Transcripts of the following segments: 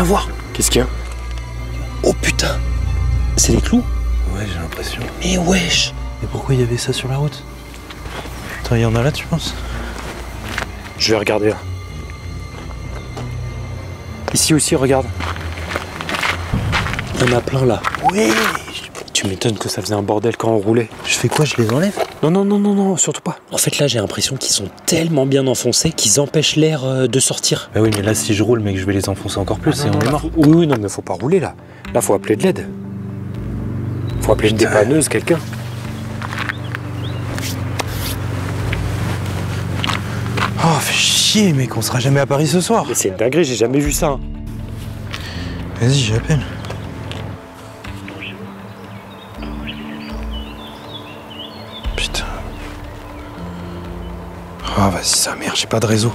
viens voir. Qu'est-ce qu'il y a? Oh putain, c'est les clous? Ouais, j'ai l'impression. Mais wesh. Mais pourquoi il y avait ça sur la route? Attends, il y en a là, tu penses? Je vais regarder là. Ici aussi, regarde. Il y en a plein là. Ouais. Tu m'étonnes que ça faisait un bordel quand on roulait. Je fais quoi? Je les enlève? Non, surtout pas. En fait là j'ai l'impression qu'ils sont tellement bien enfoncés qu'ils empêchent l'air de sortir. Bah oui, mais là, si je roule, mec, je vais les enfoncer encore plus et on est mort. Oui, non, mais faut pas rouler là. Là, faut appeler de l'aide. Faut appeler une dépanneuse, quelqu'un. Oh, fais chier, mec, on sera jamais à Paris ce soir. Mais c'est une dinguerie, j'ai jamais vu ça. Hein. Vas-y, j'appelle. Putain. Oh, vas-y, sa mère, j'ai pas de réseau.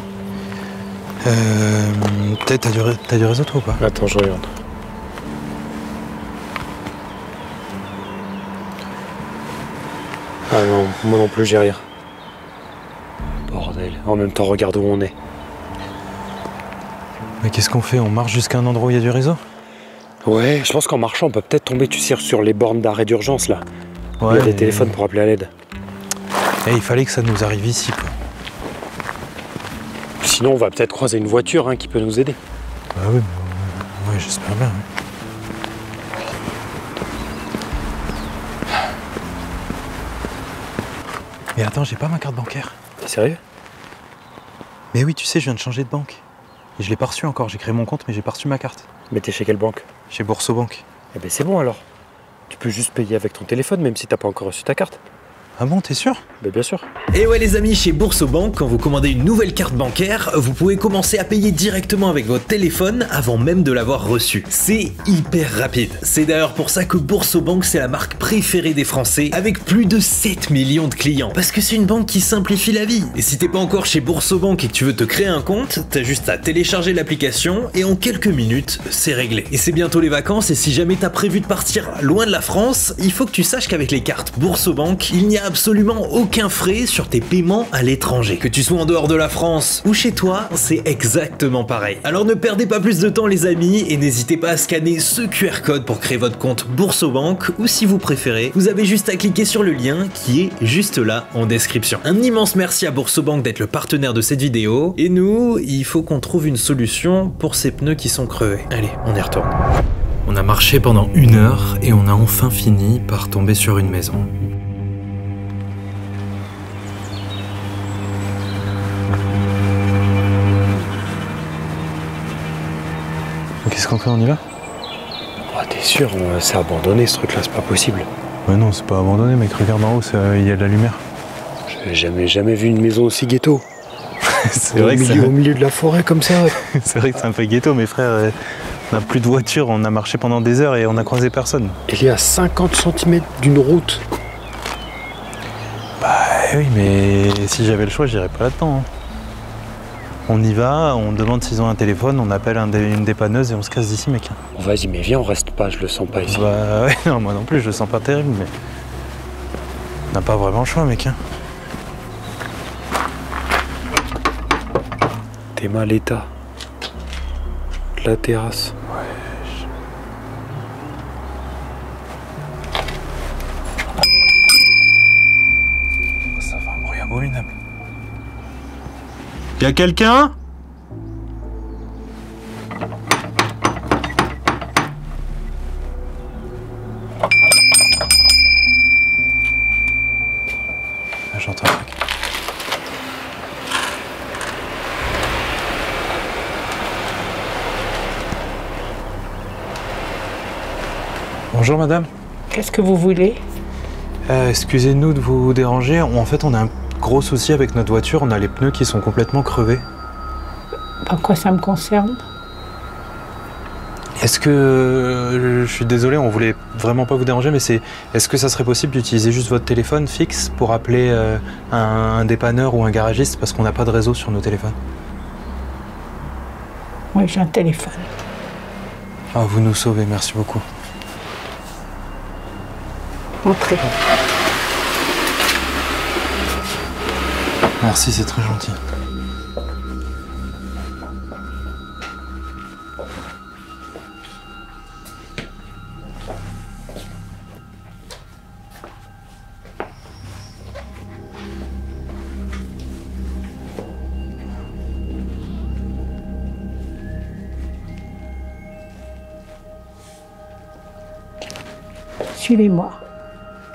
Peut-être, t'as du réseau, toi, ou pas? Attends, je regarde. Ah non, moi non plus, j'ai rien. Bordel. En même temps, regarde où on est. Mais qu'est-ce qu'on fait? On marche jusqu'à un endroit où il y a du réseau? Ouais, je pense qu'en marchant, on peut peut-être tomber, tu sais, sur les bornes d'arrêt d'urgence, là. Ouais, il y a des téléphones pour appeler à l'aide. Eh, il fallait que ça nous arrive ici, quoi. Sinon, on va peut-être croiser une voiture qui peut nous aider. Bah oui, mais ouais, j'espère bien. Ouais. Mais attends, j'ai pas ma carte bancaire. T'es sérieux? Mais oui, tu sais, je viens de changer de banque. Et je l'ai pas reçu encore, j'ai créé mon compte, mais j'ai pas reçu ma carte. Mais t'es chez quelle banque? Chez Boursobank. Eh ben c'est bon alors. Tu peux juste payer avec ton téléphone, même si t'as pas encore reçu ta carte. Ah bon, t'es sûr? Ben bien sûr. Et ouais les amis, chez Boursobank, quand vous commandez une nouvelle carte bancaire, vous pouvez commencer à payer directement avec votre téléphone avant même de l'avoir reçue. C'est hyper rapide. C'est d'ailleurs pour ça que Boursobank, c'est la marque préférée des Français, avec plus de 7 millions de clients. Parce que c'est une banque qui simplifie la vie. Et si t'es pas encore chez Boursobank et que tu veux te créer un compte, t'as juste à télécharger l'application et en quelques minutes, c'est réglé. Et c'est bientôt les vacances et si jamais t'as prévu de partir loin de la France, il faut que tu saches qu'avec les cartes Boursobank, il n'y a absolument aucun frais sur tes paiements à l'étranger. Que tu sois en dehors de la France ou chez toi, c'est exactement pareil. Alors ne perdez pas plus de temps les amis et n'hésitez pas à scanner ce QR code pour créer votre compte Boursobank ou si vous préférez, vous avez juste à cliquer sur le lien qui est juste là en description. Un immense merci à Boursobank d'être le partenaire de cette vidéo et nous, il faut qu'on trouve une solution pour ces pneus qui sont crevés. Allez, on y retourne. On a marché pendant 1 heure et on a enfin fini par tomber sur une maison. Qu'est-ce qu'on fait, on y va? Oh, t'es sûr, c'est abandonné ce truc là, c'est pas possible. Ouais non, c'est pas abandonné mec, regarde en haut, il y a de la lumière. J'ai jamais vu une maison aussi ghetto. C'est vrai que au milieu de la forêt comme ça. c'est vrai que c'est un peu ghetto, mes frères. On n'a plus de voiture, on a marché pendant des heures et on a croisé personne. Il est à 50 cm d'une route. Bah oui, mais si j'avais le choix, j'irais pas là-dedans. Hein. On y va, on demande s'ils ont un téléphone, on appelle une dépanneuse et on se casse d'ici, mec. Bon, vas-y, mais viens, on reste pas, je le sens pas ici. Bah ouais, non, moi non plus, je le sens pas terrible, mais on n'a pas vraiment le choix, mec. Hein. T'es mal état. La terrasse. Ça fait un bruit abominable. Y'a quelqu'un? Ah, j'entends un truc. Bonjour madame. Qu'est-ce que vous voulez? Excusez-nous de vous déranger. En fait, on a un gros souci avec notre voiture. On a les pneus qui sont complètement crevés. Par quoi ça me concerne? Est-ce que... je suis désolé, on voulait vraiment pas vous déranger, mais est-ce que ça serait possible d'utiliser juste votre téléphone fixe pour appeler un dépanneur ou un garagiste parce qu'on n'a pas de réseau sur nos téléphones? Oui, j'ai un téléphone. Ah, vous nous sauvez, merci beaucoup. Entrez. Merci, c'est très gentil. Suivez-moi.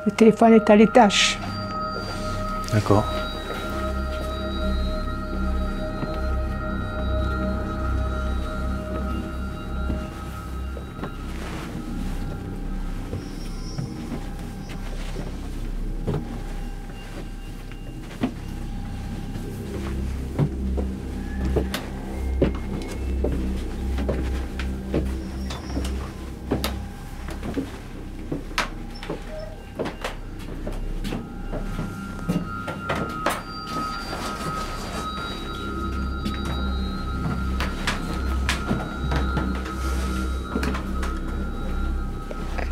Le téléphone est à l'étage. D'accord.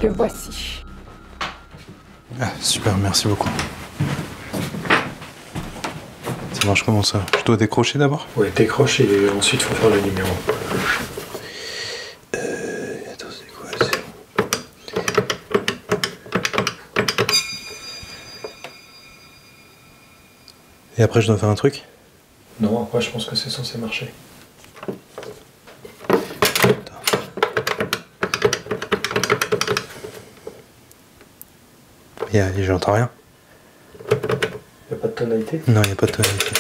Le voici. Ah, super, merci beaucoup. Ça marche comment ça? Je dois décrocher d'abord? Ouais, décroche et ensuite faut faire le numéro. Attends, c'est quoi? C'est... Et après, je dois faire un truc? Non, après je pense que c'est censé marcher. J'entends rien. Y'a pas de tonalité? Non, il n'y a pas de tonalité.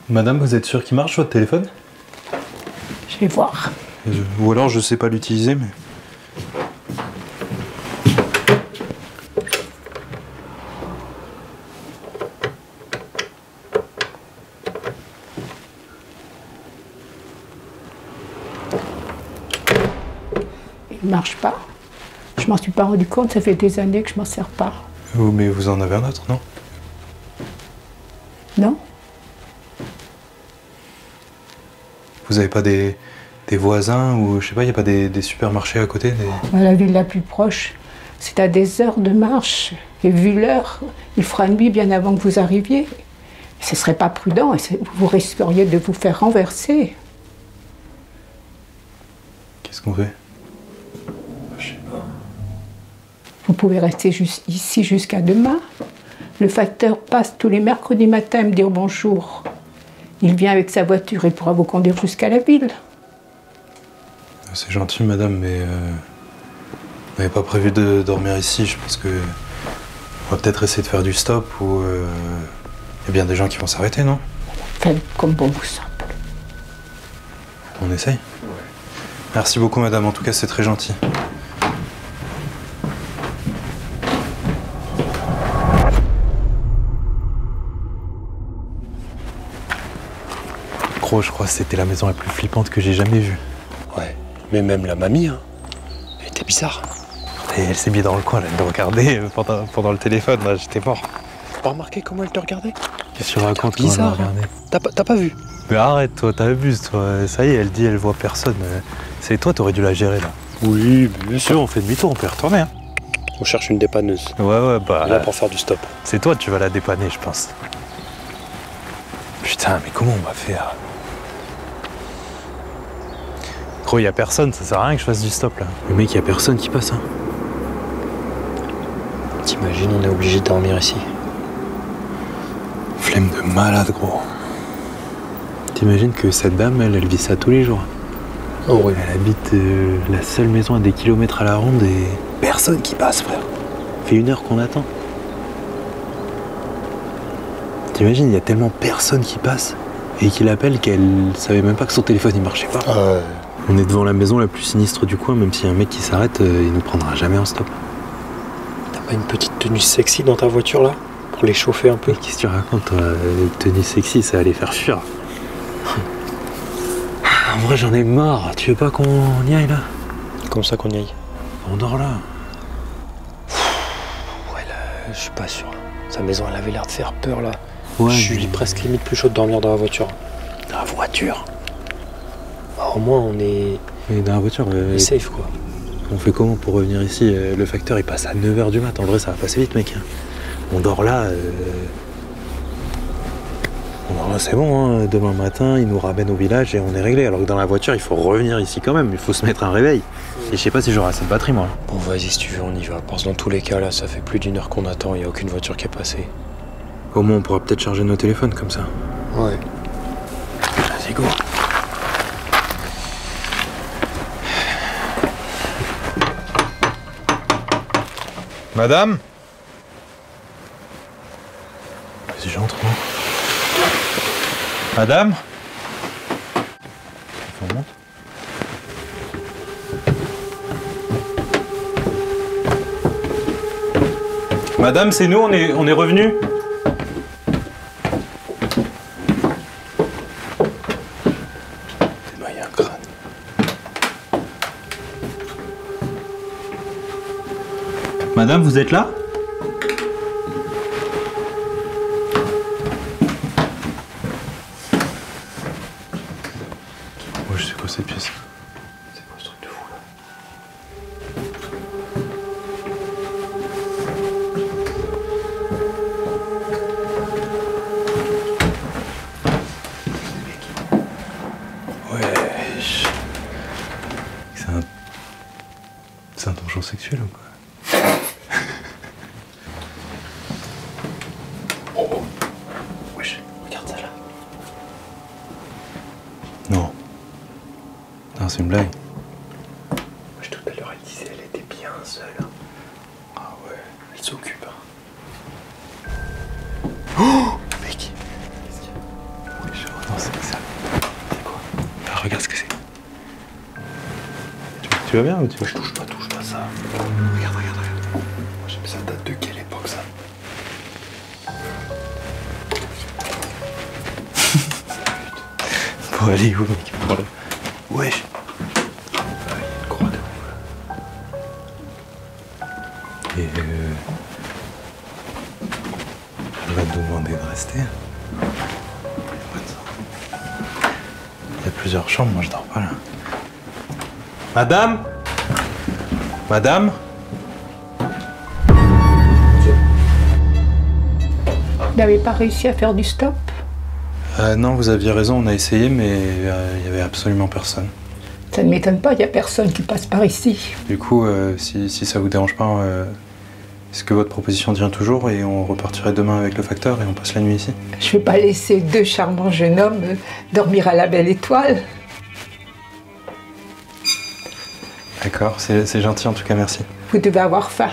Madame, vous êtes sûre qu'il marche votre téléphone? Je vais voir. Ou alors je sais pas l'utiliser, mais... Il ne marche pas. Je m'en suis pas rendu compte, ça fait des années que je m'en sers pas. Mais vous en avez un autre, non? Non? Vous avez pas des voisins ou je sais pas, il n'y a pas des supermarchés à côté La ville la plus proche, c'est à des heures de marche. Et vu l'heure, il fera nuit bien avant que vous arriviez. Ce serait pas prudent et vous risqueriez de vous faire renverser. Qu'est-ce qu'on fait? Je sais pas. Vous pouvez rester ici jusqu'à demain. Le facteur passe tous les mercredis matins me dire bonjour. Il vient avec sa voiture et pourra vous conduire jusqu'à la ville. C'est gentil, madame, mais... on n'avait pas prévu de dormir ici. Je pense que... on va peut-être essayer de faire du stop ou... il y a bien des gens qui vont s'arrêter, non? Faites comme bon vous semble. On essaye? Ouais. Merci beaucoup, madame. En tout cas, c'est très gentil. Gros, je crois que c'était la maison la plus flippante que j'ai jamais vue. Ouais, mais même la mamie, hein. Elle était bizarre. Et elle s'est mise dans le coin, elle me regardait pendant le téléphone. Là, j'étais mort. T'as pas remarqué comment elle te regardait? Qu'est-ce que tu racontes? Bizarre, quand elle me regardait? T'as pas vu? Mais arrête, toi, t'abuses, toi. Ça y est, elle dit, elle voit personne. C'est toi, t'aurais dû la gérer, là. Oui, bien Sûr, on fait demi-tour, on peut y retourner, hein. On cherche une dépanneuse. Ouais, bah... Là pour faire du stop. C'est toi, tu vas la dépanner, je pense. Putain, mais comment on va faire? Gros, y a personne, ça sert à rien que je fasse du stop, là. Le mec, y a personne qui passe, hein. T'imagines, on est obligé de dormir ici. Flemme de malade, gros. T'imagines que cette dame, elle vit ça tous les jours. Oh oui. Elle habite la seule maison à des kilomètres à la ronde et personne qui passe, frère. Fait 1 heure qu'on attend. T'imagines, il y a tellement personne qui passe et qui l'appelle qu'elle savait même pas que son téléphone il marchait pas. On est devant la maison la plus sinistre du coin, même s'il y a un mec qui s'arrête, il nous prendra jamais en stop. T'as pas une petite tenue sexy dans ta voiture là? Pour les chauffer un peu? Mais qu'est-ce que tu racontes, toi? Tenue sexy, ça allait faire fuir. En vrai, j'en ai marre. Tu veux pas qu'on y aille, là? Comme ça qu'on y aille. On dort là. Ouais, là, je suis pas sûr. Sa maison, elle avait l'air de faire peur là. Ouais, je suis presque limite plus chaud de dormir dans la voiture. Dans la voiture? Bah, au moins, on est Mais dans la voiture, safe quoi. on fait comment pour revenir ici? Le facteur, il passe à 9h du mat. En vrai, ça va passer vite, mec. On dort là. C'est bon, hein. Demain matin, il nous ramène au village et on est réglé. Alors que dans la voiture, il faut revenir ici quand même. Il faut se mettre un réveil. Et je sais pas si j'aurai assez de batterie, moi. Bon, vas-y, si tu veux, on y va. Parce que dans tous les cas, là, ça fait plus d'1 heure qu'on attend. Il y a aucune voiture qui est passée. Au moins, on pourra peut-être charger nos téléphones comme ça. Ouais. Vas-y, go. Madame? Si j'entre, moi. Madame? On monte. Madame, c'est nous, on est revenus. Il y a un crâne. Madame, vous êtes là? Ouais, je sais quoi cette pièce. C'est quoi ce truc de fou là? Wesh. C'est un donjon sexuel ou quoi? Oh. Wesh, regarde ça là. Non. Non, c'est une blague. Wesh, tout à l'heure elle disait elle était bien seule. Ah ouais, elle s'occupe. Oh mec, qu'est-ce qu'il y a? Wesh, oh non, c'est ça. C'est quoi? Ah, regarde ce que c'est. Tu vas bien ou tu vas? Je touche pas ça. Regarde. Moi j'aime ça date de quelle époque ça? Bon allez où mec? Prends-le. Wesh. Ah, il y a une croix de ouf là. Et elle va te demander de rester. Il y a plusieurs chambres, moi je dors pas là. Madame? Madame? Vous n'avez pas réussi à faire du stop? Non, vous aviez raison, on a essayé, mais il y avait absolument personne. Ça ne m'étonne pas, il n'y a personne qui passe par ici. Du coup, si ça vous dérange pas, est-ce que votre proposition tient toujours et on repartirait demain avec le facteur et on passe la nuit ici? Je ne vais pas laisser deux charmants jeunes hommes dormir à la belle étoile. D'accord, c'est gentil en tout cas, merci. Vous devez avoir faim.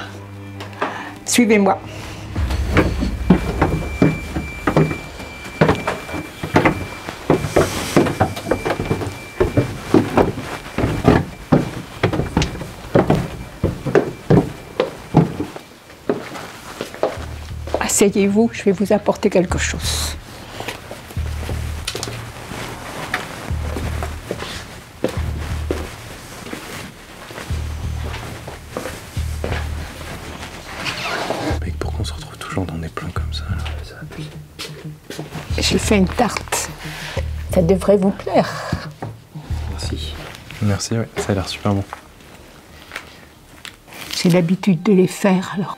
Suivez-moi. Asseyez-vous, je vais vous apporter quelque chose. Mec, pourquoi on se retrouve toujours dans des plans comme ça là? J'ai fait une tarte. Ça devrait vous plaire. Merci. Merci, oui, ça a l'air super bon. J'ai l'habitude de les faire, alors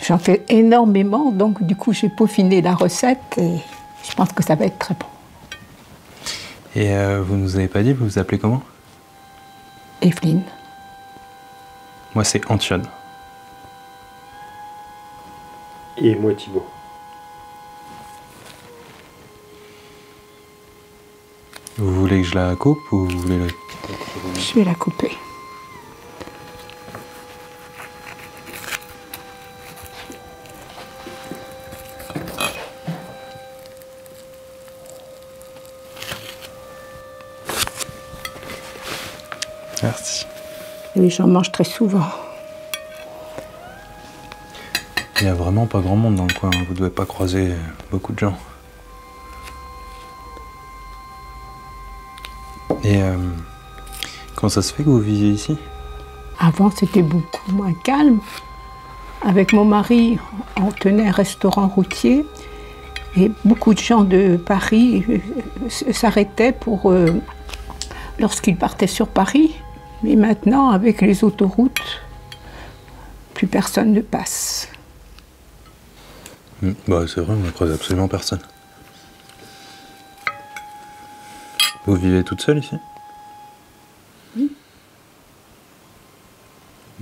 j'en fais énormément, donc du coup j'ai peaufiné la recette et je pense que ça va être très bon. Et vous nous avez pas dit, vous vous appelez comment? Evelyne. Moi c'est Antione. Et moi Thibaut. Vous voulez que je la coupe ou vous voulez la... Je vais la couper. Merci. Les gens mangent très souvent. Il n'y a vraiment pas grand monde dans le coin, hein. Vous devez pas croiser beaucoup de gens. Et comment ça se fait que vous viviez ici? Avant, c'était beaucoup moins calme. Avec mon mari, on tenait un restaurant routier et beaucoup de gens de Paris s'arrêtaient pour lorsqu'ils partaient sur Paris. Mais maintenant, avec les autoroutes, plus personne ne passe. Bah c'est vrai, on ne croise absolument personne. Vous vivez toute seule ici? Oui.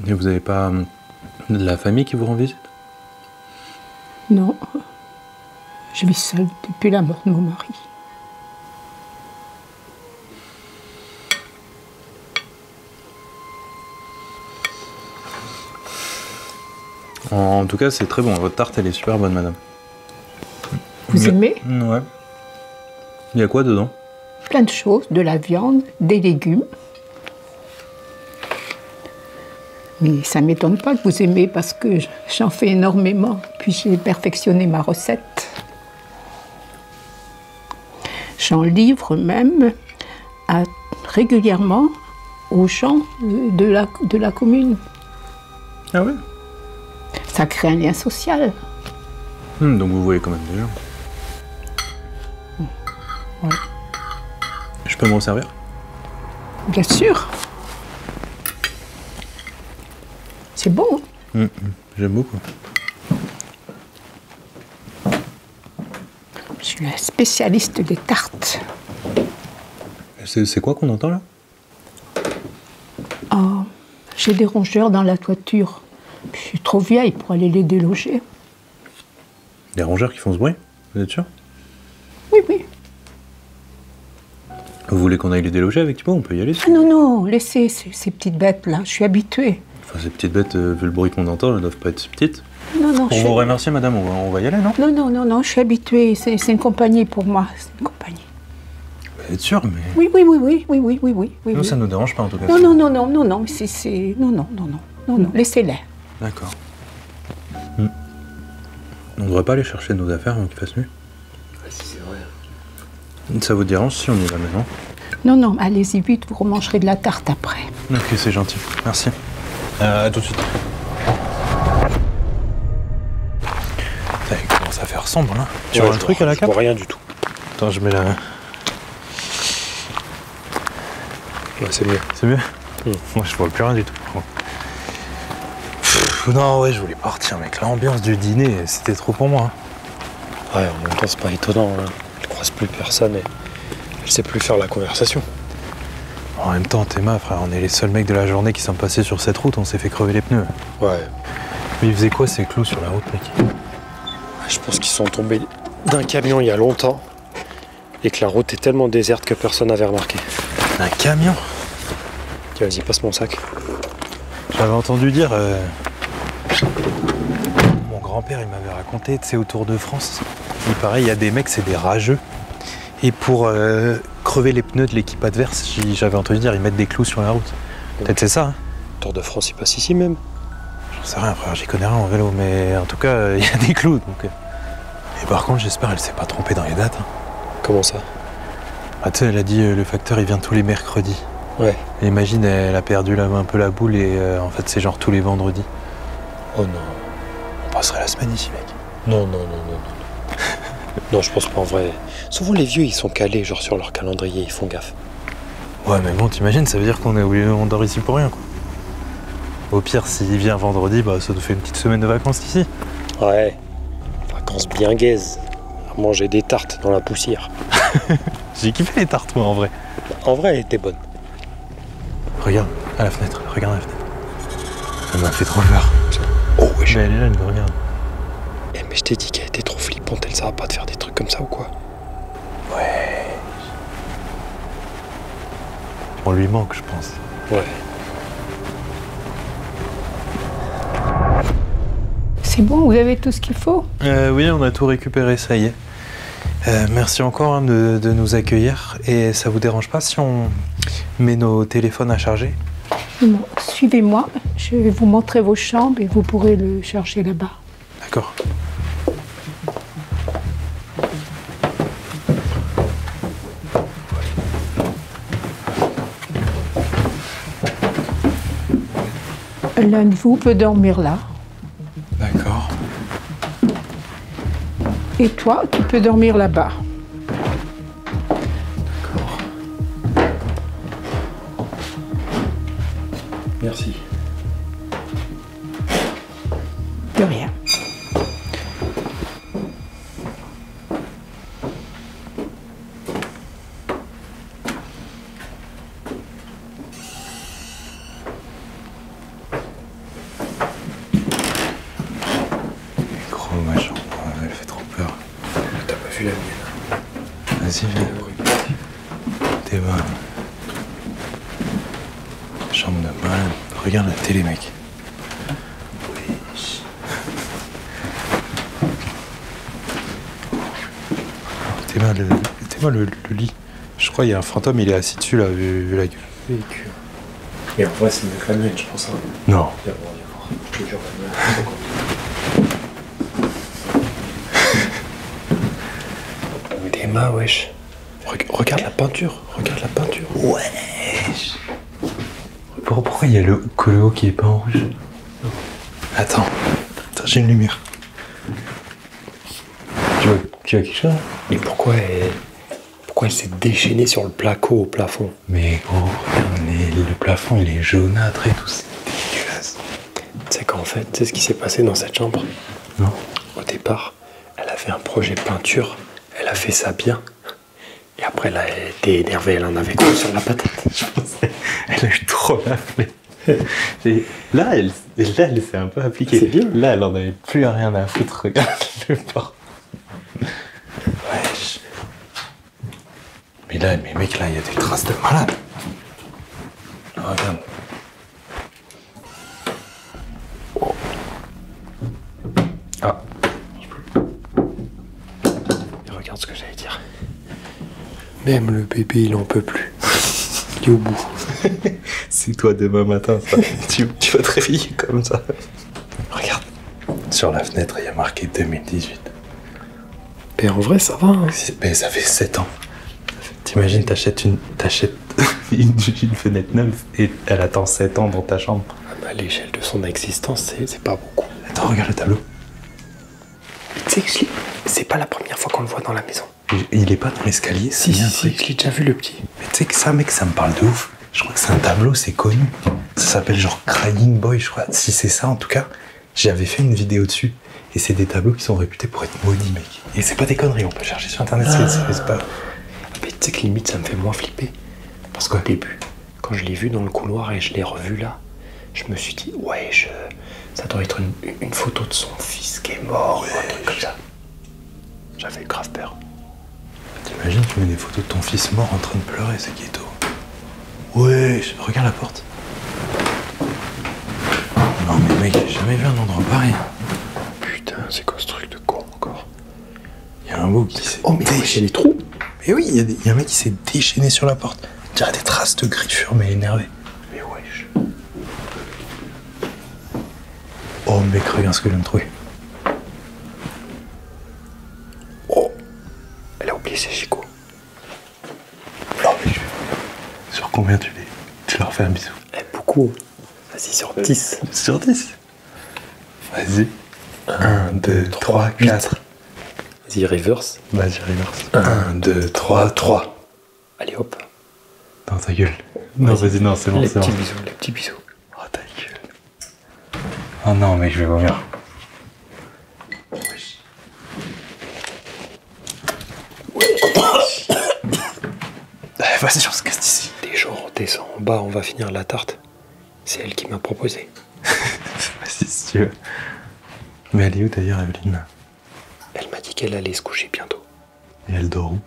Et vous n'avez pas de la famille qui vous rend visite? Non, je vis seule depuis la mort de mon mari. En tout cas, c'est très bon. Votre tarte, elle est super bonne, madame. Vous aimez? Ouais. Il y a quoi dedans? Plein de choses, de la viande, des légumes. Mais ça ne m'étonne pas que vous aimez parce que j'en fais énormément. Puis j'ai perfectionné ma recette. J'en livre même régulièrement aux gens de la commune. Ah ouais? Ça crée un lien social. Donc vous voyez quand même des gens. Ouais. Je peux m'en servir? Bien sûr. C'est bon. J'aime beaucoup. Je suis la spécialiste des tartes. C'est quoi qu'on entend là? Oh, j'ai des rongeurs dans la toiture. Je suis trop vieille pour aller les déloger. Des rongeurs qui font ce bruit? Vous êtes sûr? Oui, oui. Vous voulez qu'on aille les déloger avec Thibaut? On peut y aller? Ah non, non, laissez ces petites bêtes-là. Je suis habituée. Enfin, ces petites bêtes, vu le bruit qu'on entend, elles ne doivent pas être si petites. Non, non, Pour vous remercier, madame, on va y aller, non? Non, non, non, non, je suis habituée. C'est une compagnie pour moi. C'est une compagnie. Vous êtes sûr, mais... Oui, oui, oui, oui, oui, oui, oui, oui, oui. Nous, ça nous dérange pas, en tout cas. Non, non, non, non, non, non, c'est... Non, non, non, non, non, non, laissez-les. D'accord. On devrait pas aller chercher nos affaires avant qu'il fasse nuit? Si c'est vrai. Ça vous dérange si on y va maintenant? Non, non, allez-y vite, vous remangerez de la tarte après. Ok, c'est gentil. Merci. À tout de suite. Ça commence à faire sombre, là. Tu vois le truc à la Je cape? vois rien du tout. Attends, je mets la... Ouais, c'est mieux. C'est mieux? Moi, je vois plus rien du tout. Non, ouais, je voulais partir, mec. L'ambiance du dîner, c'était trop pour moi. Ouais, en même temps, c'est pas étonnant. Hein. Elle croise plus personne et elle sait plus faire la conversation. En même temps, Théma, frère, on est les seuls mecs de la journée qui sont passés sur cette route, on s'est fait crever les pneus. Ouais. Mais ils faisaient quoi ces clous sur la route, mec? Je pense qu'ils sont tombés d'un camion il y a longtemps et que la route est tellement déserte que personne n'avait remarqué. Un camion? Tiens, vas-y, passe mon sac. J'avais entendu dire... Mon grand-père, il m'avait raconté, tu sais, au Tour de France, il paraît, il y a des mecs, c'est des rageux. Et pour crever les pneus de l'équipe adverse, j'avais entendu dire, ils mettent des clous sur la route. Peut-être c'est ça, hein? Tour de France, il passe ici même. J'en sais rien, frère, j'y connais rien en vélo, mais en tout cas, il y a des clous, donc... Et par contre, j'espère qu'elle s'est pas trompée dans les dates. Hein. Comment ça? Ah, tu sais, elle a dit, le facteur, il vient tous les mercredis. Ouais. Et imagine, elle a perdu un peu la boule et en fait, c'est genre tous les vendredis. Oh non. On passerait la semaine ici, mec. Non, non, non, non, non. Non, je pense pas en vrai. Souvent, les vieux, ils sont calés, genre sur leur calendrier, ils font gaffe. Ouais, mais bon, t'imagines, ça veut dire on dort ici pour rien, quoi. Au pire, s'il vient vendredi, bah ça nous fait une petite semaine de vacances ici. Ouais. Vacances bien gaises. À manger des tartes dans la poussière. J'ai kiffé les tartes, moi, en vrai. En vrai, elle était bonne. Regarde, à la fenêtre, regarde à la fenêtre. Elle m'a fait trop peur. Oh, wesh. Mais elle est là, elle me regarde. Eh, mais je t'ai dit qu'elle était trop flippante, elle savait pas de faire des trucs comme ça ou quoi? Ouais. On lui manque, je pense. Ouais. C'est bon, vous avez tout ce qu'il faut? Oui, on a tout récupéré, ça y est. Merci encore hein, de nous accueillir. Et ça vous dérange pas si on met nos téléphones à charger? Non, suivez-moi, je vais vous montrer vos chambres et vous pourrez le charger là-bas. D'accord. L'un de vous peut dormir là. D'accord. Et toi, tu peux dormir là-bas. D'accord. Merci. De rien. Gros ma chambre, elle fait trop peur. T'as pas vu la mienne? Vas-y, viens. T'es bon. Chambre de malade. Regarde la télé, mec. Wesh. Mettez-moi le lit. Je crois qu'il y a un fantôme, il est assis dessus là, vu la gueule. Et en vrai, c'est mieux que la mienne, je pense. Hein. Non. Viens voir, je te jure, la mienne. Mais des mains, wesh. Regarde la peinture, regarde la peinture. Wesh. Pourquoi il y a le haut qui est pas en rouge? Attends, j'ai une lumière. Tu vois quelque chose? Et pourquoi elle s'est déchaînée sur le placo au plafond? Mais gros, regarde, le plafond il est jaunâtre et tout, c'est dégueulasse. Tu sais qu'en fait, tu sais ce qui s'est passé dans cette chambre? Non. Au départ, elle a fait un projet peinture, elle a fait ça bien. Et après, elle a été énervée, elle en avait gros sur la patate. Je pensais, elle a eu trop la flemme. Et là, elle s'est un peu appliquée. C'est bien. Là, elle en avait plus rien à foutre. Regarde le port. Wesh. Mais là, mais mec, là, il y a des traces de malade. Regarde. Oh. Ah. Et regarde ce que j'allais dire. Même le bébé, il en peut plus. Il est au bout. C'est toi demain matin, ça. tu vas te réveiller comme ça. Regarde. Sur la fenêtre, il y a marqué 2018. Mais en vrai, ça va. Hein. Mais ça fait 7 ans. T'imagines, t'achètes une fenêtre neuve et elle attend 7 ans dans ta chambre. Ah bah, à l'échelle de son existence, c'est pas beaucoup. Attends, regarde le tableau. Tu sais que c'est pas la première fois qu'on le voit dans la maison. Il est pas dans l'escalier, Si, je l'ai déjà vu, le petit. Mais tu sais que ça, mec, ça me parle de ouf. Je crois que c'est un tableau, c'est connu. Ça s'appelle genre Crying Boy, je crois. Si c'est ça, en tout cas, j'avais fait une vidéo dessus. Et c'est des tableaux qui sont réputés pour être maudits, mec. Et c'est pas des conneries, on peut chercher sur internet, c'est pas... Mais tu sais que limite, ça me fait moins flipper. Parce qu'au début, quand je l'ai vu dans le couloir et je l'ai revu là, je me suis dit, ouais, ça doit être une photo de son fils qui est mort, ou un truc comme ça. J'avais grave peur. T'imagines, tu mets des photos de ton fils mort en train de pleurer, c'est ghetto. Ouais, regarde la porte. Non mais mec, j'ai jamais vu un endroit pareil. Putain, c'est quoi ce truc de con encore? Il y a un mot qui s'est... Oh mais j'ai les trous. Mais oui, il y a un mec qui s'est déchaîné sur la porte. On dirait des traces de griffure, mais énervé. Mais wesh. Oh mec, regarde ce que je viens de trouver. Oh, elle a oublié ses chicots. Non mais sur combien tu leur fais un bisou? Eh, beaucoup. Vas-y, sur 10. Sur 10. Vas-y. 1, 2, 3, 4. Vas-y, reverse. Vas-y, reverse. 1, 2, 3, 3. Allez, hop. Dans ta gueule. Non, vas-y, non, c'est bon, Les c'est bon. petits bisous, les petits bisous. Oh, ta gueule. Oh non, mec, je vais vomir. Vas-y, on se casse d'ici. Des jours, on descend en bas, on va finir la tarte. C'est elle qui m'a proposé. Vas-y, si tu veux. Mais elle est où d'ailleurs, Evelyne? Elle m'a dit qu'elle allait se coucher bientôt. Et elle dort où?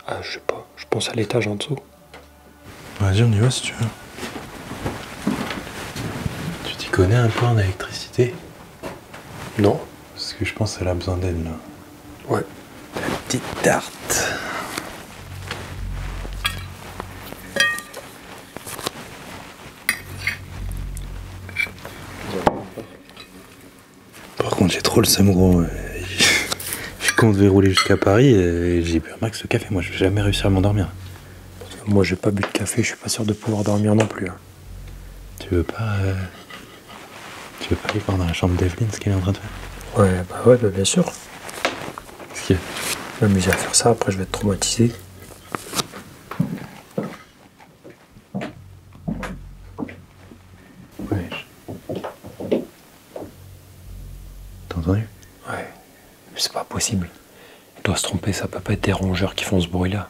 Ah, je sais pas. Je pense à l'étage en dessous. Vas-y, on y va si tu veux. Tu t'y connais un peu en électricité? Non. Parce que je pense qu'elle a besoin d'aide là. Ouais. La petite tarte. Par contre, j'ai trop le seum, gros. Je compte rouler jusqu'à Paris et j'ai bu un max de café. Moi, je vais jamais réussir à m'endormir. Moi, j'ai pas bu de café, je suis pas sûr de pouvoir dormir non plus. Hein. Tu veux pas aller voir dans la chambre d'Evelyne ce qu'elle est en train de faire? Ouais, bah bien sûr. Qu'est-ce qu'il y a? Je vais m'amuser à faire ça, après je vais être traumatisé. Wesh. T'as entendu? Ouais. C'est pas possible. Elle doit se tromper, ça peut pas être des rongeurs qui font ce bruit-là.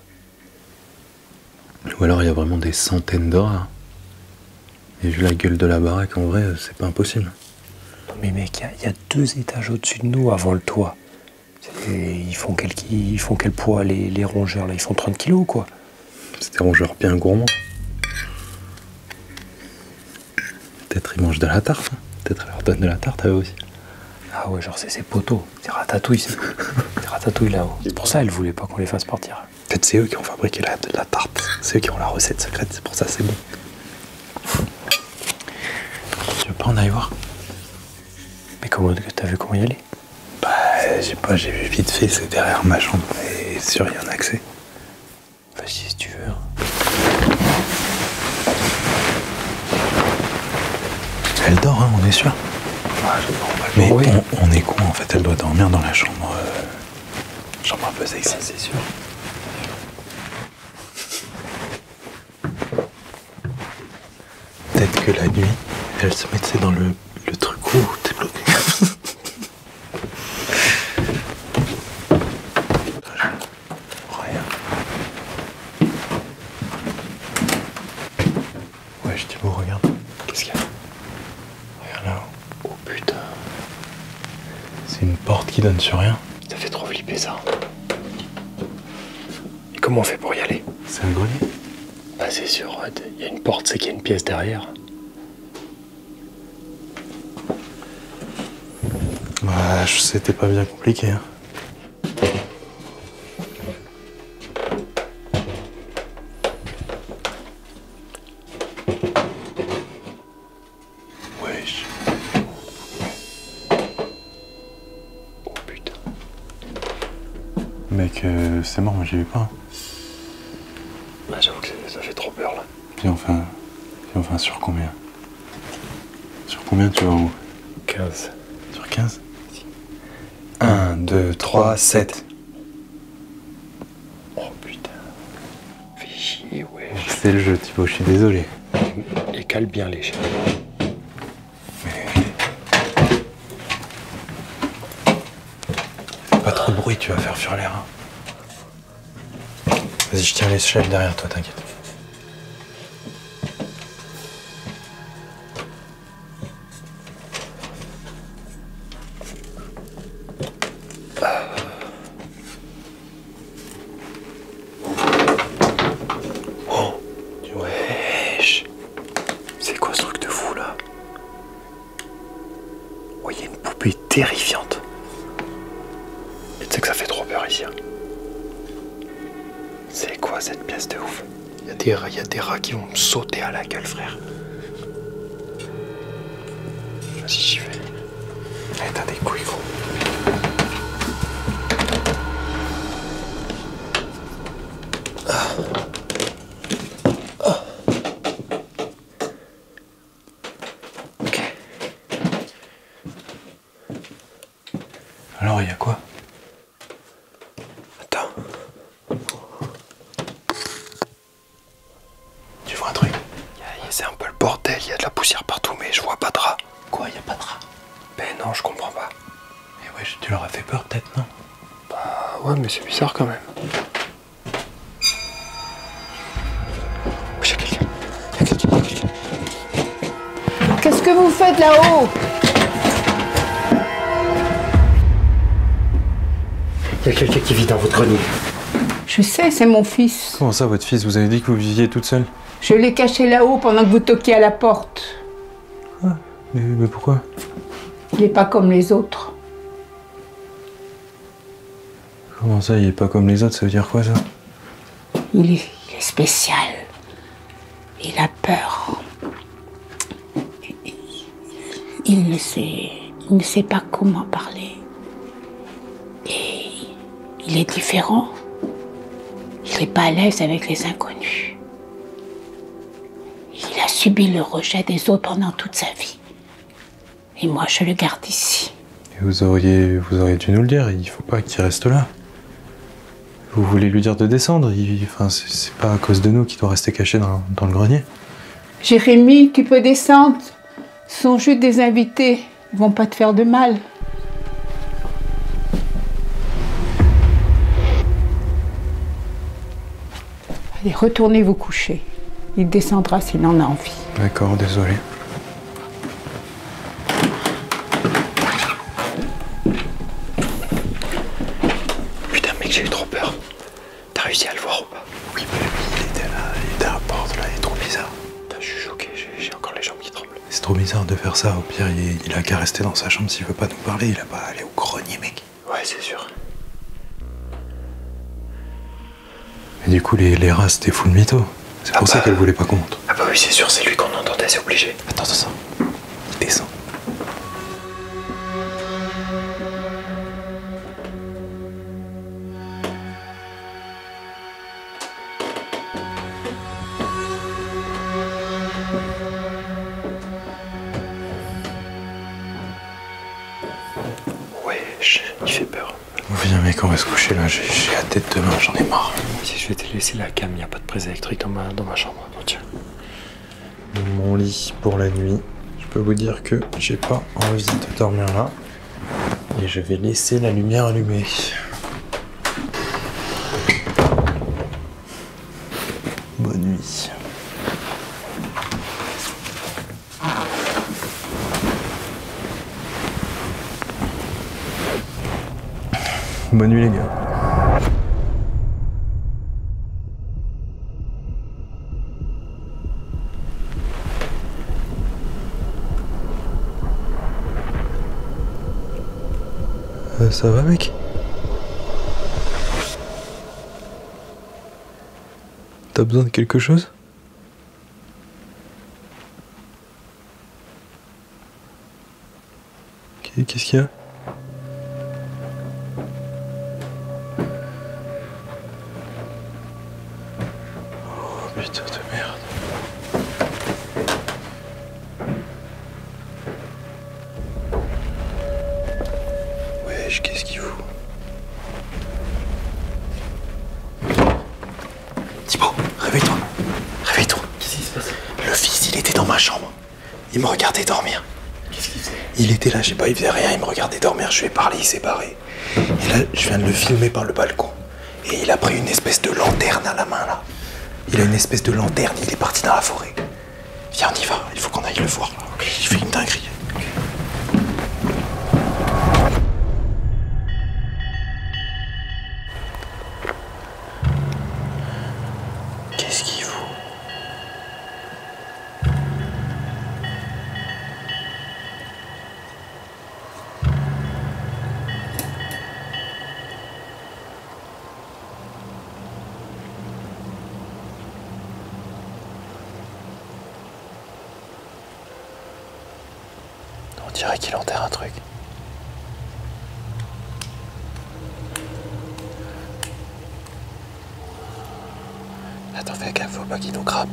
Ou alors il y a vraiment des centaines d'heures là. Et vu la gueule de la baraque, en vrai, c'est pas impossible. Non mais mec, il y a 2 étages au-dessus de nous avant le toit. Ils font quel poids les rongeurs là? Ils font 30 kilos ou quoi? C'est des rongeurs bien gourmands. Peut-être ils mangent de la tarte. Hein. Peut-être elle leur donne de la tarte à eux aussi. Ah ouais, genre c'est ses poteaux. C'est Ratatouille, c'est Ratatouille là-haut. C'est pour ça elle voulait pas qu'on les fasse partir. Peut-être c'est eux qui ont fabriqué la tarte. C'est eux qui ont la recette secrète, c'est pour ça c'est bon. Tu veux pas en aller voir? Mais comment t'as vu comment y aller? Bah, je sais pas, j'ai vu vite fait, c'est derrière ma chambre. Et sûr, il y a un accès. Vas-y si tu veux. Elle dort, hein, on est sûr. Mais oui. on est con en fait, elle doit dormir dans la chambre. Chambre un peu sexy. C'est sûr. Peut-être que la nuit, elle se mettait dans le truc où t'es bloqué. Rien. Ouais, je dis bon, regarde. Qu'est-ce qu'il y a? Regarde là. Oh putain. C'est une porte qui donne sur rien. Ça fait trop flipper ça. Et comment on fait pour y aller? C'est un grenier. Bah c'est sûr, il y a une porte, c'est qu'il y a une pièce derrière. Bah, c'était pas bien compliqué. Hein. Wesh. Oh putain. Mec, c'est mort, moi j'y vais pas. Hein. Bah j'avoue que ça fait trop peur là. Puis enfin sur combien? Sur combien tu vas en haut? 15. Sur 15? 1, 2, 3, 7. Oh putain. Fais chier, ouais. C'est le jeu, Thibaut, je suis désolé. Et cale bien les chiens. Fais pas trop de bruit, tu vas faire fuir l'air. Hein. Vas-y, je tiens l'échelle derrière toi, t'inquiète. Wesh. C'est quoi ce truc de fou là? Oh, il y a une poupée terrifiante. Et tu sais que ça fait trop peur ici. Hein. C'est quoi cette pièce de ouf? Il y a des rats qui vont me sauter à la gueule, frère. Vas-y, j'y vais. Eh, t'as des couilles, gros. Ok. Alors, il y a quoi? Attends. Tu vois un truc? C'est un peu le bordel, il y a de la poussière partout, mais je vois pas de rats. Quoi, y a pas de rat? Ben non, je comprends pas. Mais wesh, tu leur as fait peur peut-être, non? Ah ouais, mais c'est bizarre quand même. Il y a quelqu'un. Il y a quelqu'un. Qu'est-ce que vous faites là-haut? Il y a quelqu'un qui vit dans votre grenier. Je sais, c'est mon fils. Comment ça, votre fils? Vous avez dit que vous viviez toute seule? Je l'ai caché là-haut pendant que vous toquiez à la porte. Mais pourquoi? Il n'est pas comme les autres. Comment ça, il est pas comme les autres, ça veut dire quoi ça? Il est spécial. Il a peur. Il ne sait pas comment parler. Et il est différent. Il n'est pas à l'aise avec les inconnus. Il a subi le rejet des autres pendant toute sa vie. Et moi, je le garde ici. Et vous auriez dû nous le dire, il faut pas qu'il reste là. Vous voulez lui dire de descendre, enfin, c'est pas à cause de nous qu'il doit rester caché dans le grenier. Jérémy, tu peux descendre. Ce sont juste des invités. Ils vont pas te faire de mal. Allez, retournez vous coucher. Il descendra s'il en a envie. D'accord, désolé. Putain, mec, j'ai eu trop peur. T'as réussi à le voir ou pas? Oui, mais il était là, il était à la porte là, il est trop bizarre. Putain, je suis choqué, j'ai encore les jambes qui tremblent. C'est trop bizarre de faire faire ça. Au pire, il a qu'à rester dans sa chambre s'il veut pas nous parler. Il a pas à aller au grenier, mec. Ouais, c'est sûr. Et du coup, les rats, c'était full mytho. C'est pour ça qu'elle voulait pas qu'on monte. Ah bah oui, c'est sûr, c'est lui qu'on entendait, c'est obligé. Attends. Il descend. Ouais, il fait peur. Viens mec, on va se coucher là, j'ai la tête demain, j'en ai marre. Si je vais te laisser la cam, y a pas de prise électrique dans ma chambre. Oh, tiens. Mon lit pour la nuit. Je peux vous dire que j'ai pas envie de dormir là. Et je vais laisser la lumière allumée. Bonne nuit. Bonne nuit les gars. Ça va mec? T'as besoin de quelque chose? Qu'est-ce qu'il y a? Oh putain de merde. Wesh, qu'est-ce qu'il fout? Thibaut, réveille-toi. Réveille-toi. Qu'est-ce qui se passe? Le fils, il était dans ma chambre. Il me regardait dormir. Qu'est-ce qu'il faisait? Il était là, je sais pas, il faisait rien, il me regardait dormir, je lui ai parlé, il s'est barré. Et là, je viens de le filmer par le balcon. Et il a pris une espèce de lanterne à la main, là. Il a une espèce de lanterne, il est parti dans la forêt. Viens, on y va, il faut qu'on aille le voir, là. Il fait une dinguerie. Qu'est-ce qu'il fout? On dirait qu'il enterre un truc. Attends, fais gaffe, faut pas qu'il nous crame.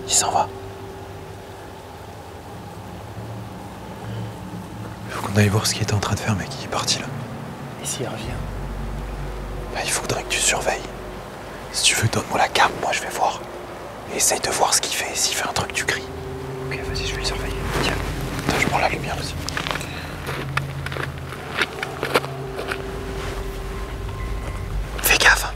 Il s'en va. Faut qu'on aille voir ce qu'il était en train de faire, mec. Il est parti là. Et s'il revient? Bah, il faudrait que tu surveilles. Si tu veux, donne-moi la cam, moi je vais voir. Et essaye de voir ce qu'il fait. S'il fait un truc, tu cries. Ok, vas-y, je vais le surveiller. Tiens. Attends, je prends la lumière aussi. Fais gaffe.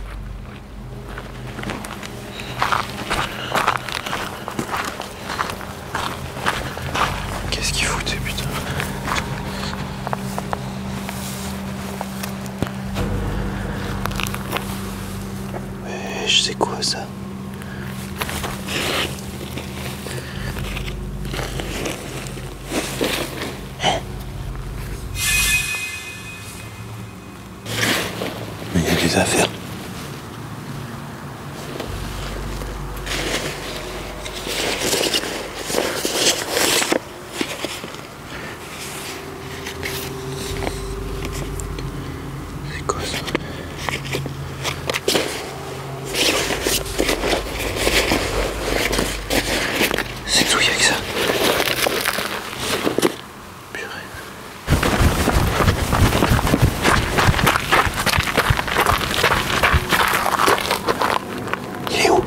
Qu'est-ce qu'il fout, putain? Mais je sais quoi ça? Mais il y a des affaires. C'est quoi ça? C'est tout, il y a que ça. Purée. Il est où?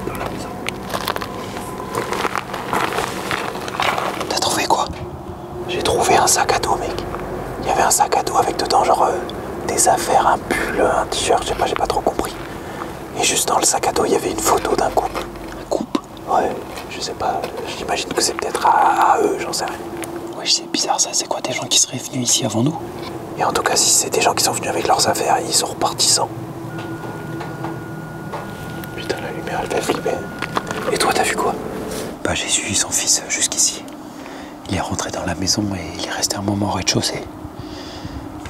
Dans la maison. T'as trouvé quoi? J'ai trouvé un sac à dos, mec. Il y avait un sac à dos avec dedans genre des affaires, un pull, un t-shirt, j'ai pas trop compris. Et juste dans le sac à dos, il y avait une photo d'un couple. Un couple? Ouais, je sais pas, j'imagine que c'est peut-être à eux, j'en sais rien. Ouais, c'est bizarre ça, c'est quoi des gens qui seraient venus ici avant nous? Et en tout cas, si c'est des gens qui sont venus avec leurs affaires, ils sont repartis sans. fait flipper. Et toi, t'as vu quoi? Bah, j'ai suivi son fils jusqu'ici. Il est rentré dans la maison et il est resté un moment au rez-de-chaussée.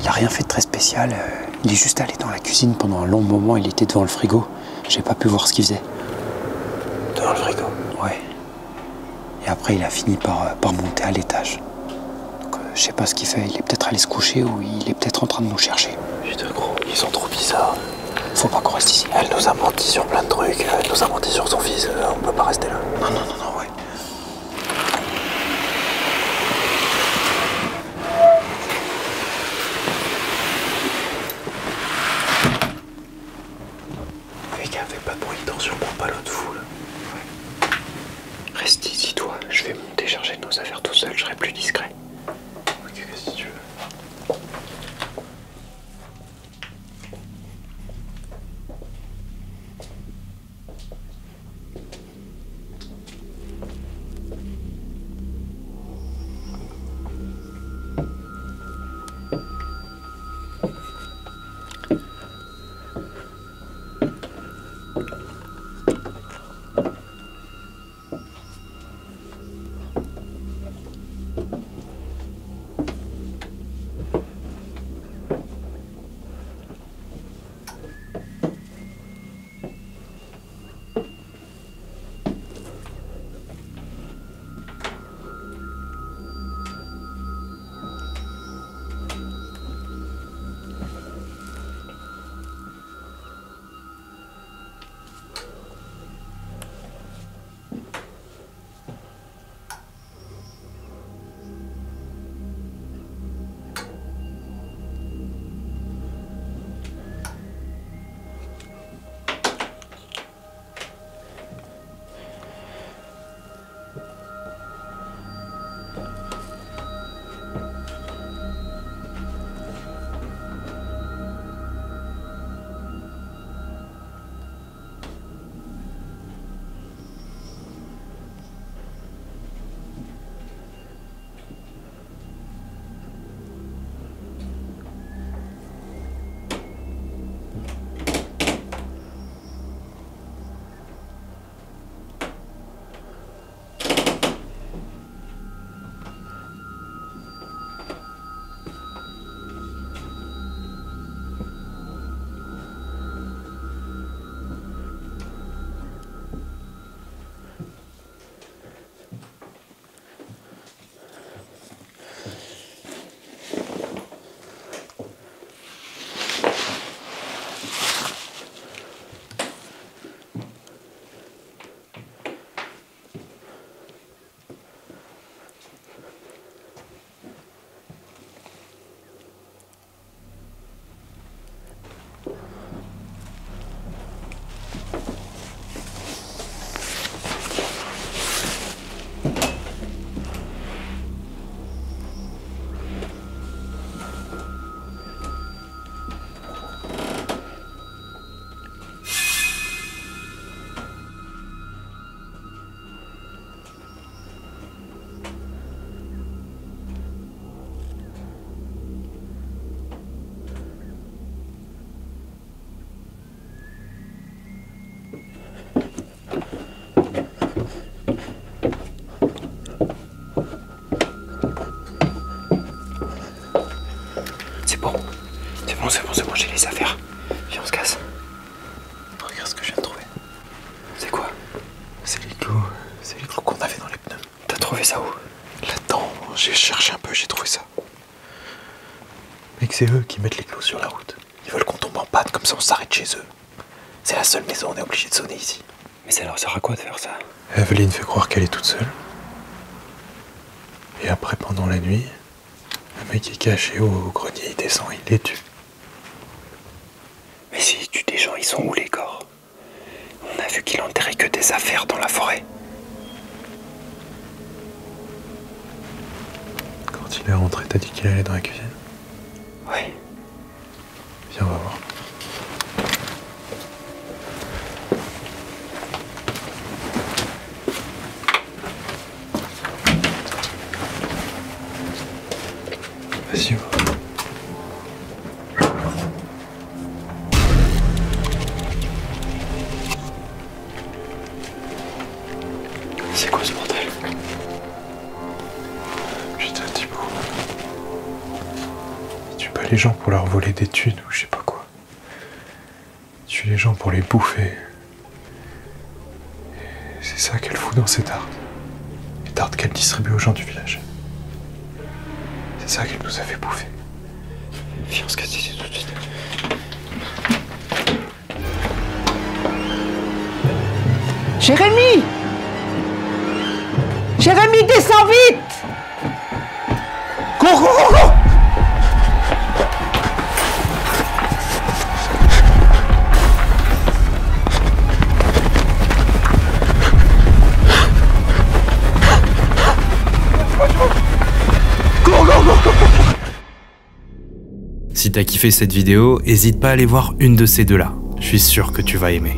Il a rien fait de très spécial. Il est juste allé dans la cuisine pendant un long moment. Il était devant le frigo. J'ai pas pu voir ce qu'il faisait. Devant le frigo? Ouais. Et après, il a fini par monter à l'étage. Donc, je sais pas ce qu'il fait. Il est peut-être allé se coucher ou il est peut-être en train de nous chercher. Putain, gros, ils sont trop bizarres. Faut pas qu'on reste ici. Elle nous a menti sur plein de trucs. Elle nous a menti sur son fils. On peut pas rester là. Non, ouais. Fais gaffe, fais pas de bruit, attention, prends pas l'autre fou là. Ouais. Reste ici, toi. Je vais monter chercher nos affaires tout seul. Je serai plus discret. Ok, si tu veux. C'est bon, j'ai les affaires. Viens, on se casse. Regarde ce que je viens de trouver. C'est quoi? C'est les clous qu'on avait dans les pneus. T'as trouvé ça où? Là-dedans, j'ai cherché un peu, j'ai trouvé ça. Mec, c'est eux qui mettent les clous sur la route. Ils veulent qu'on tombe en panne, comme ça on s'arrête chez eux. C'est la seule maison, on est obligé de sonner ici. Mais ça leur sert à quoi de faire ça? Evelyne fait croire qu'elle est toute seule. Et après, pendant la nuit, un mec est caché au grenier, il descend, il les tue. Mais s'ils tuent des gens, ils sont où les corps? On a vu qu'il enterrait que des affaires dans la forêt. Quand il est rentré, t'as dit qu'il allait dans la cuisine? Ouais. Viens, on va voir. Vas-y, va. C'est quoi ce bordel? Putain, Thibaut. Il tue pas les gens pour leur voler des thunes ou je sais pas quoi. Il tue les gens pour les bouffer. Et c'est ça qu'elle fout dans ses tartes. Les tartes qu'elle distribue aux gens du village. C'est ça qu'elle nous a fait bouffer. Viens, on se casse ici tout de suite. Jérémy! Jérémy, descends vite! Cours, cours, cours, cours! Si t'as kiffé cette vidéo, n'hésite pas à aller voir une de ces deux-là. Je suis sûr que tu vas aimer.